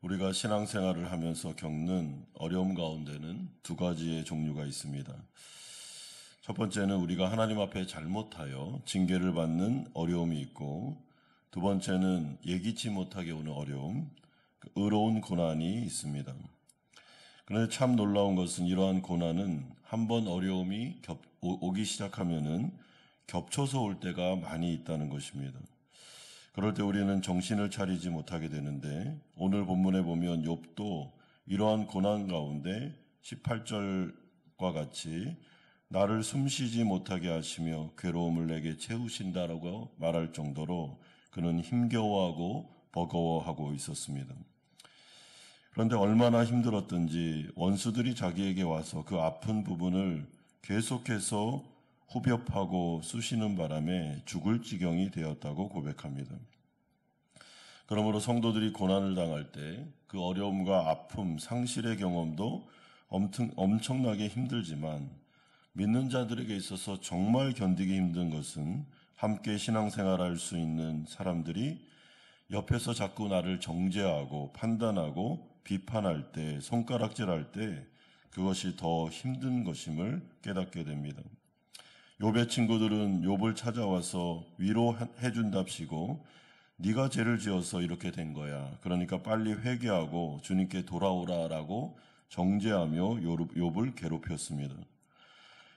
우리가 신앙생활을 하면서 겪는 어려움 가운데는 두 가지의 종류가 있습니다. 첫 번째는 우리가 하나님 앞에 잘못하여 징계를 받는 어려움이 있고, 두 번째는 예기치 못하게 오는 어려움, 의로운 고난이 있습니다. 그런데 참 놀라운 것은 이러한 고난은 한번 어려움이 오기 시작하면은 겹쳐서 올 때가 많이 있다는 것입니다. 그럴 때 우리는 정신을 차리지 못하게 되는데, 오늘 본문에 보면 욥도 이러한 고난 가운데 18절과 같이 나를 숨쉬지 못하게 하시며 괴로움을 내게 채우신다라고 말할 정도로 그는 힘겨워하고 버거워하고 있었습니다. 그런데 얼마나 힘들었든지 원수들이 자기에게 와서 그 아픈 부분을 계속해서 후벼파고 쑤시는 바람에 죽을 지경이 되었다고 고백합니다. 그러므로 성도들이 고난을 당할 때 그 어려움과 아픔, 상실의 경험도 엄청나게 힘들지만, 믿는 자들에게 있어서 정말 견디기 힘든 것은 함께 신앙생활할 수 있는 사람들이 옆에서 자꾸 나를 정죄하고 판단하고 비판할 때, 손가락질할 때 그것이 더 힘든 것임을 깨닫게 됩니다. 욥의 친구들은 욥을 찾아와서 위로해 준답시고, 네가 죄를 지어서 이렇게 된 거야. 그러니까 빨리 회개하고 주님께 돌아오라라고 정죄하며 욥을 괴롭혔습니다.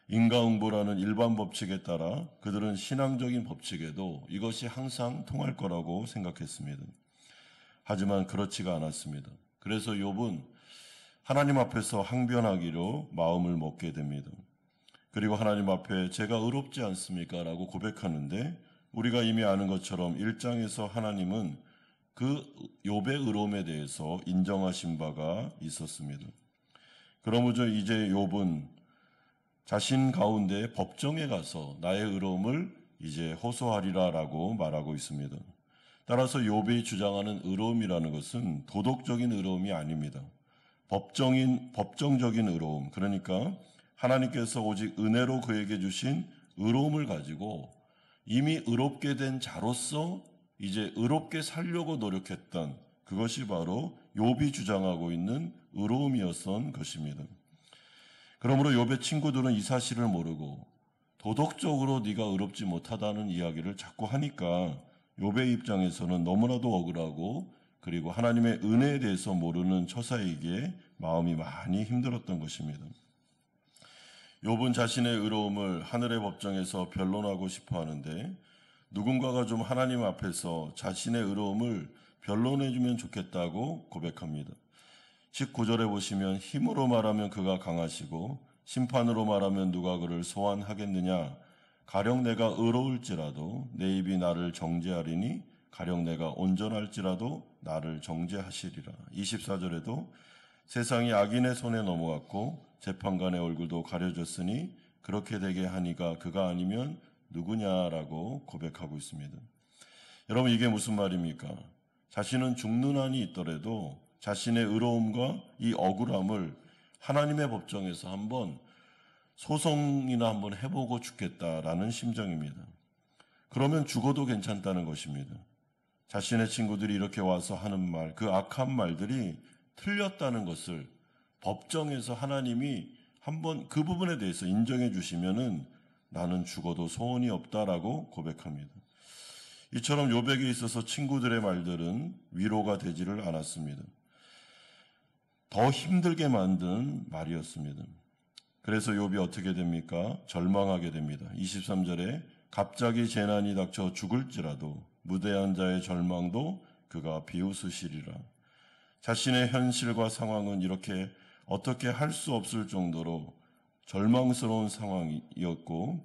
인과응보라는 일반 법칙에 따라 그들은 신앙적인 법칙에도 이것이 항상 통할 거라고 생각했습니다. 하지만 그렇지가 않았습니다. 그래서 욥은 하나님 앞에서 항변하기로 마음을 먹게 됩니다. 그리고 하나님 앞에 제가 의롭지 않습니까? 라고 고백하는데, 우리가 이미 아는 것처럼 1장에서 하나님은 그 욥의 의로움에 대해서 인정하신 바가 있었습니다. 그러므로 이제 욥은 자신 가운데 법정에 가서 나의 의로움을 이제 호소하리라라고 말하고 있습니다. 따라서 욥이 주장하는 의로움이라는 것은 도덕적인 의로움이 아닙니다. 법정적인 의로움, 그러니까 하나님께서 오직 은혜로 그에게 주신 의로움을 가지고 이미 의롭게 된 자로서 이제 의롭게 살려고 노력했던 그것이 바로 욥이 주장하고 있는 의로움이었던 것입니다. 그러므로 욥의 친구들은 이 사실을 모르고 도덕적으로 네가 의롭지 못하다는 이야기를 자꾸 하니까 욥의 입장에서는 너무나도 억울하고, 그리고 하나님의 은혜에 대해서 모르는 처사에게 마음이 많이 힘들었던 것입니다. 욥은 자신의 의로움을 하늘의 법정에서 변론하고 싶어 하는데, 누군가가 좀 하나님 앞에서 자신의 의로움을 변론해주면 좋겠다고 고백합니다. 19절에 보시면 힘으로 말하면 그가 강하시고 심판으로 말하면 누가 그를 소환하겠느냐. 가령 내가 의로울지라도 내 입이 나를 정죄하리니 가령 내가 온전할지라도 나를 정죄하시리라. 24절에도 세상이 악인의 손에 넘어갔고 재판관의 얼굴도 가려졌으니 그렇게 되게 하니가 그가 아니면 누구냐라고 고백하고 있습니다. 여러분, 이게 무슨 말입니까? 자신은 죽는 한이 있더라도 자신의 의로움과 이 억울함을 하나님의 법정에서 한번 소송이나 한번 해보고 죽겠다라는 심정입니다. 그러면 죽어도 괜찮다는 것입니다. 자신의 친구들이 이렇게 와서 하는 말, 그 악한 말들이 틀렸다는 것을 법정에서 하나님이 한번 그 부분에 대해서 인정해 주시면은 나는 죽어도 소원이 없다라고 고백합니다. 이처럼 욥에게 있어서 친구들의 말들은 위로가 되지를 않았습니다. 더 힘들게 만든 말이었습니다. 그래서 욥이 어떻게 됩니까? 절망하게 됩니다. 23절에 갑자기 재난이 닥쳐 죽을지라도 무대한 자의 절망도 그가 비웃으시리라. 자신의 현실과 상황은 이렇게 어떻게 할 수 없을 정도로 절망스러운 상황이었고,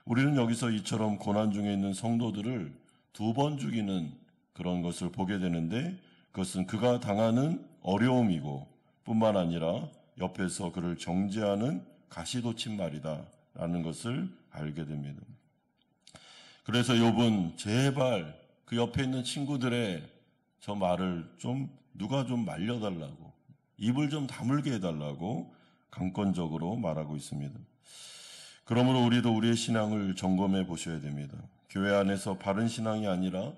우리는 여기서 이처럼 고난 중에 있는 성도들을 두 번 죽이는 그런 것을 보게 되는데, 그것은 그가 당하는 어려움이고 뿐만 아니라 옆에서 그를 정죄하는 가시돋친 말이다라는 것을 알게 됩니다. 그래서 욥은 제발 그 옆에 있는 친구들의 저 말을 좀 누가 좀 말려달라고, 입을 좀 다물게 해달라고 강권적으로 말하고 있습니다. 그러므로 우리도 우리의 신앙을 점검해 보셔야 됩니다. 교회 안에서 바른 신앙이 아니라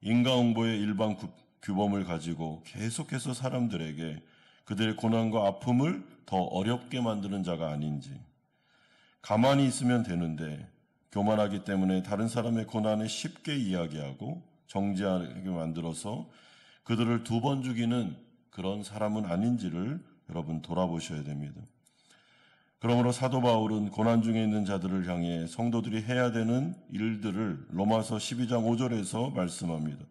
인과응보의 일반 규범을 가지고 계속해서 사람들에게 그들의 고난과 아픔을 더 어렵게 만드는 자가 아닌지, 가만히 있으면 되는데 교만하기 때문에 다른 사람의 고난을 쉽게 이야기하고 정죄하게 만들어서 그들을 두 번 죽이는 그런 사람은 아닌지를 여러분 돌아보셔야 됩니다. 그러므로 사도 바울은 고난 중에 있는 자들을 향해 성도들이 해야 되는 일들을 로마서 12장 5절에서 말씀합니다.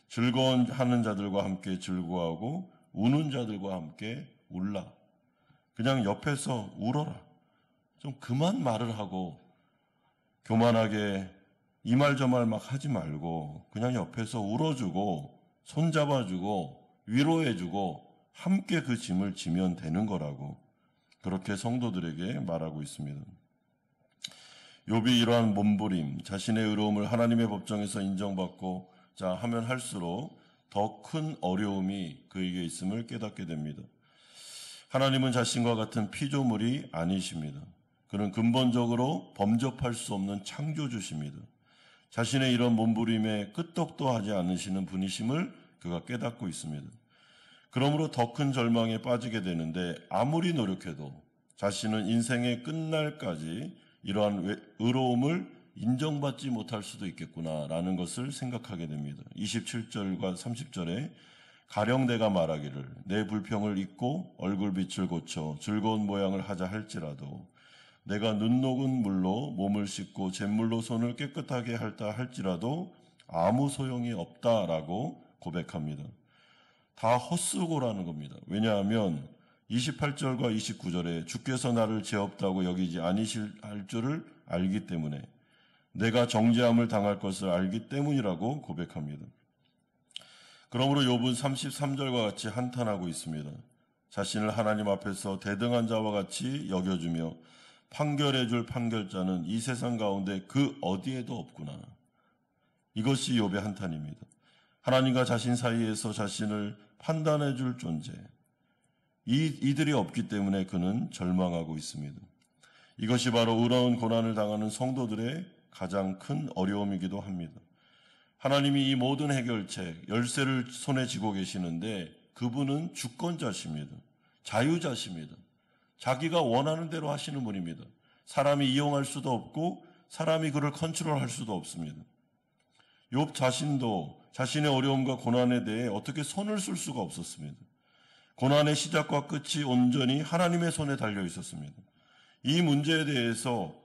즐거워하는 자들과 함께 즐거워하고 우는 자들과 함께 울라. 그냥 옆에서 울어라. 좀 그만 말을 하고 교만하게 이 말 저 말 막 하지 말고 그냥 옆에서 울어주고 손잡아주고 위로해주고 함께 그 짐을 지면 되는 거라고 그렇게 성도들에게 말하고 있습니다. 욥이 이러한 몸부림, 자신의 의로움을 하나님의 법정에서 인정받고 자 하면 할수록 더 큰 어려움이 그에게 있음을 깨닫게 됩니다. 하나님은 자신과 같은 피조물이 아니십니다. 그는 근본적으로 범접할 수 없는 창조주십니다. 자신의 이런 몸부림에 끄떡도 하지 않으시는 분이심을 그가 깨닫고 있습니다. 그러므로 더 큰 절망에 빠지게 되는데 아무리 노력해도 자신은 인생의 끝날까지 이러한 의로움을 인정받지 못할 수도 있겠구나라는 것을 생각하게 됩니다. 27절과 30절에 가령 내가 말하기를 내 불평을 잊고 얼굴빛을 고쳐 즐거운 모양을 하자 할지라도 내가 눈 녹은 물로 몸을 씻고 잿물로 손을 깨끗하게 할다 할지라도 아무 소용이 없다라고 고백합니다. 다 헛수고라는 겁니다. 왜냐하면 28절과 29절에 주께서 나를 죄 없다고 여기지 아니실 할 줄을 알기 때문에 내가 정죄함을 당할 것을 알기 때문이라고 고백합니다. 그러므로 욥은 33절과 같이 한탄하고 있습니다. 자신을 하나님 앞에서 대등한 자와 같이 여겨주며 판결해 줄 판결자는 이 세상 가운데 그 어디에도 없구나. 이것이 욥의 한탄입니다. 하나님과 자신 사이에서 자신을 판단해 줄 존재. 이들이 없기 때문에 그는 절망하고 있습니다. 이것이 바로 의로운 고난을 당하는 성도들의 가장 큰 어려움이기도 합니다. 하나님이 이 모든 해결책, 열쇠를 손에 쥐고 계시는데 그분은 주권자십니다. 자유자십니다. 자기가 원하는 대로 하시는 분입니다. 사람이 이용할 수도 없고 사람이 그를 컨트롤할 수도 없습니다. 욥 자신도 자신의 어려움과 고난에 대해 어떻게 손을 쓸 수가 없었습니다. 고난의 시작과 끝이 온전히 하나님의 손에 달려 있었습니다. 이 문제에 대해서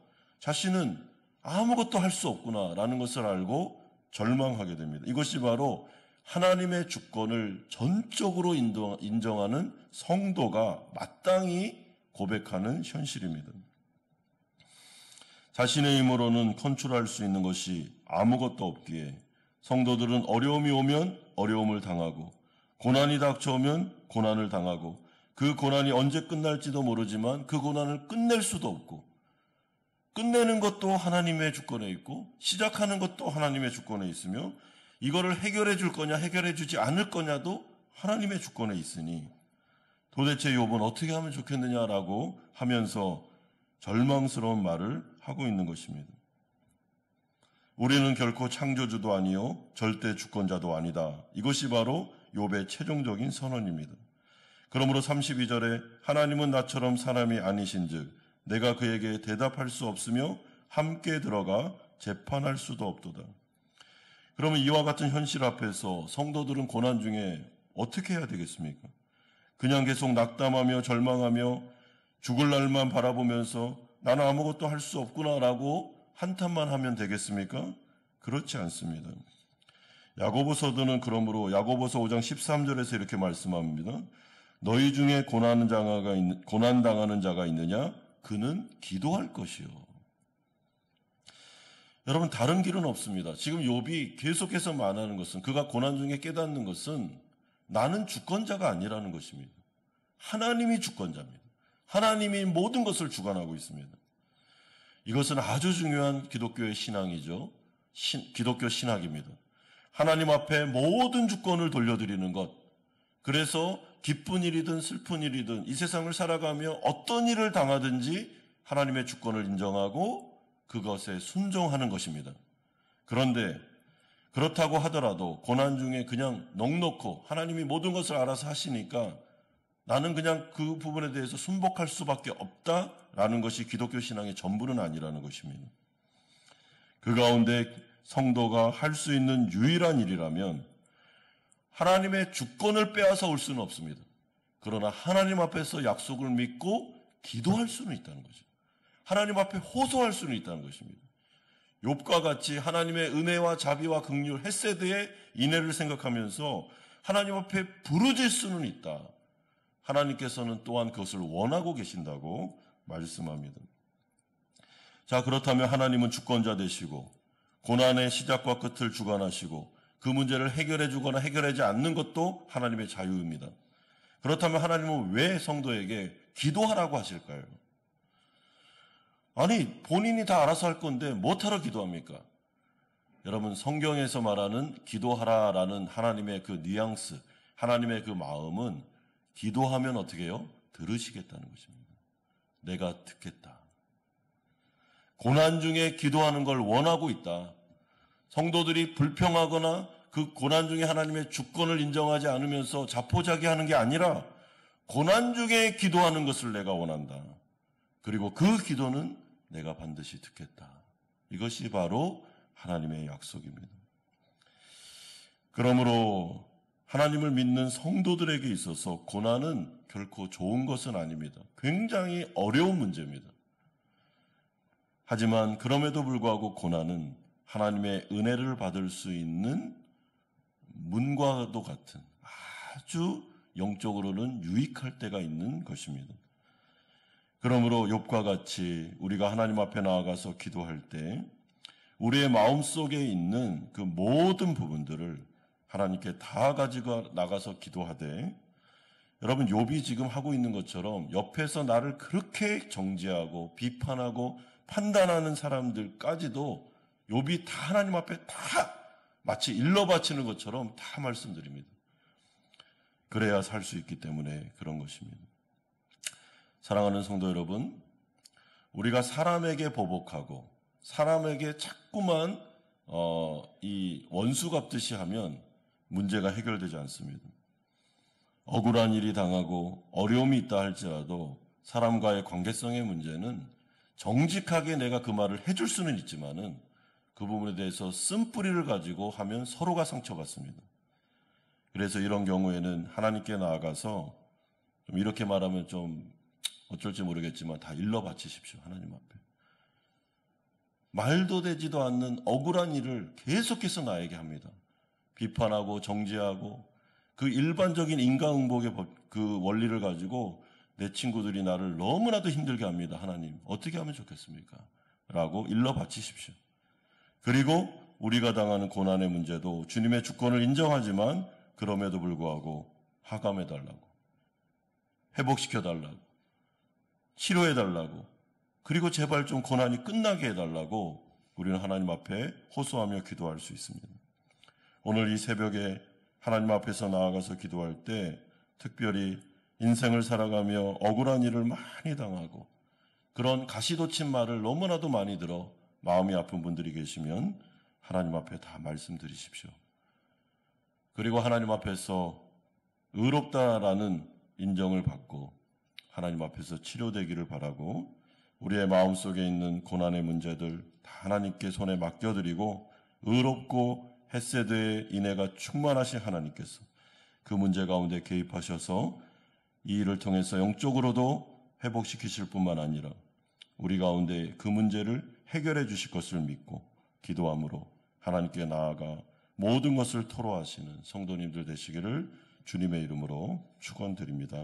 자신은 아무것도 할 수 없구나라는 것을 알고 절망하게 됩니다. 이것이 바로 하나님의 주권을 전적으로 인정하는 성도가 마땅히 고백하는 현실입니다. 자신의 힘으로는 컨트롤할 수 있는 것이 아무것도 없기에 성도들은 어려움이 오면 어려움을 당하고 고난이 닥쳐오면 고난을 당하고 그 고난이 언제 끝날지도 모르지만 그 고난을 끝낼 수도 없고 끝내는 것도 하나님의 주권에 있고 시작하는 것도 하나님의 주권에 있으며 이거를 해결해 줄 거냐 해결해 주지 않을 거냐도 하나님의 주권에 있으니 도대체 욥은 어떻게 하면 좋겠느냐라고 하면서 절망스러운 말을 하고 있는 것입니다. 우리는 결코 창조주도 아니요 절대 주권자도 아니다. 이것이 바로 욥의 최종적인 선언입니다. 그러므로 32절에 하나님은 나처럼 사람이 아니신즉 내가 그에게 대답할 수 없으며 함께 들어가 재판할 수도 없도다. 그러면 이와 같은 현실 앞에서 성도들은 고난 중에 어떻게 해야 되겠습니까? 그냥 계속 낙담하며 절망하며 죽을 날만 바라보면서 나는 아무것도 할 수 없구나라고 한탄만 하면 되겠습니까? 그렇지 않습니다. 야고보서도는 그러므로 야고보서 5장 13절에서 이렇게 말씀합니다. 너희 중에 고난당하는 자가 있느냐? 그는 기도할 것이요. 여러분 다른 길은 없습니다. 지금 욥이 계속해서 말하는 것은 그가 고난 중에 깨닫는 것은 나는 주권자가 아니라는 것입니다. 하나님이 주권자입니다. 하나님이 모든 것을 주관하고 있습니다. 이것은 아주 중요한 기독교의 신앙이죠. 기독교 신학입니다. 하나님 앞에 모든 주권을 돌려드리는 것. 그래서 기쁜 일이든 슬픈 일이든 이 세상을 살아가며 어떤 일을 당하든지 하나님의 주권을 인정하고 그것에 순종하는 것입니다. 그런데 그렇다고 하더라도 고난 중에 그냥 넋놓고 하나님이 모든 것을 알아서 하시니까 나는 그냥 그 부분에 대해서 순복할 수밖에 없다라는 것이 기독교 신앙의 전부는 아니라는 것입니다. 그 가운데 성도가 할 수 있는 유일한 일이라면 하나님의 주권을 빼앗아 올 수는 없습니다. 그러나 하나님 앞에서 약속을 믿고 기도할 수는 있다는 거죠. 하나님 앞에 호소할 수는 있다는 것입니다. 욥과 같이 하나님의 은혜와 자비와 긍휼, 헤세드의 인애를 생각하면서 하나님 앞에 부르짖을 수는 있다. 하나님께서는 또한 그것을 원하고 계신다고 말씀합니다. 자, 그렇다면 하나님은 주권자 되시고 고난의 시작과 끝을 주관하시고 그 문제를 해결해 주거나 해결하지 않는 것도 하나님의 자유입니다. 그렇다면 하나님은 왜 성도에게 기도하라고 하실까요? 아니, 본인이 다 알아서 할 건데 못하러 기도합니까? 여러분, 성경에서 말하는 기도하라라는 하나님의 그 뉘앙스, 하나님의 그 마음은 기도하면 어떻게 해요? 들으시겠다는 것입니다. 내가 듣겠다. 고난 중에 기도하는 걸 원하고 있다. 성도들이 불평하거나 그 고난 중에 하나님의 주권을 인정하지 않으면서 자포자기하는 게 아니라 고난 중에 기도하는 것을 내가 원한다. 그리고 그 기도는 내가 반드시 듣겠다. 이것이 바로 하나님의 약속입니다. 그러므로 하나님을 믿는 성도들에게 있어서 고난은 결코 좋은 것은 아닙니다. 굉장히 어려운 문제입니다. 하지만 그럼에도 불구하고 고난은 하나님의 은혜를 받을 수 있는 문과도 같은 아주 영적으로는 유익할 때가 있는 것입니다. 그러므로 욥과 같이 우리가 하나님 앞에 나아가서 기도할 때 우리의 마음속에 있는 그 모든 부분들을 하나님께 다 가지고 나가서 기도하되, 여러분 욥이 지금 하고 있는 것처럼 옆에서 나를 그렇게 정죄하고 비판하고 판단하는 사람들까지도 욥이 다 하나님 앞에 다 마치 일러 바치는 것처럼 다 말씀드립니다. 그래야 살 수 있기 때문에 그런 것입니다. 사랑하는 성도 여러분, 우리가 사람에게 보복하고 사람에게 자꾸만 이 원수 갚듯이 하면 문제가 해결되지 않습니다. 억울한 일이 당하고 어려움이 있다 할지라도 사람과의 관계성의 문제는 정직하게 내가 그 말을 해줄 수는 있지만은 그 부분에 대해서 쓴뿌리를 가지고 하면 서로가 상처받습니다. 그래서 이런 경우에는 하나님께 나아가서 좀 이렇게 말하면 좀 어쩔지 모르겠지만 다 일러 바치십시오. 하나님 앞에. 말도 되지도 않는 억울한 일을 계속해서 나에게 합니다. 비판하고 정죄하고 그 일반적인 인과응복의 그 원리를 가지고 내 친구들이 나를 너무나도 힘들게 합니다. 하나님, 어떻게 하면 좋겠습니까? 라고 일러 바치십시오. 그리고 우리가 당하는 고난의 문제도 주님의 주권을 인정하지만 그럼에도 불구하고 하감해달라고, 회복시켜달라고, 치료해달라고, 그리고 제발 좀 고난이 끝나게 해달라고 우리는 하나님 앞에 호소하며 기도할 수 있습니다. 오늘 이 새벽에 하나님 앞에서 나아가서 기도할 때 특별히 인생을 살아가며 억울한 일을 많이 당하고 그런 가시돋친 말을 너무나도 많이 들어 마음이 아픈 분들이 계시면 하나님 앞에 다 말씀드리십시오. 그리고 하나님 앞에서 의롭다라는 인정을 받고 하나님 앞에서 치료되기를 바라고 우리의 마음속에 있는 고난의 문제들 다 하나님께 손에 맡겨드리고 의롭고 헤세드의 인애가 충만하신 하나님께서 그 문제 가운데 개입하셔서 이 일을 통해서 영적으로도 회복시키실 뿐만 아니라 우리 가운데 그 문제를 해결해 주실 것을 믿고 기도함으로 하나님께 나아가 모든 것을 토로하시는 성도님들 되시기를 주님의 이름으로 축원드립니다.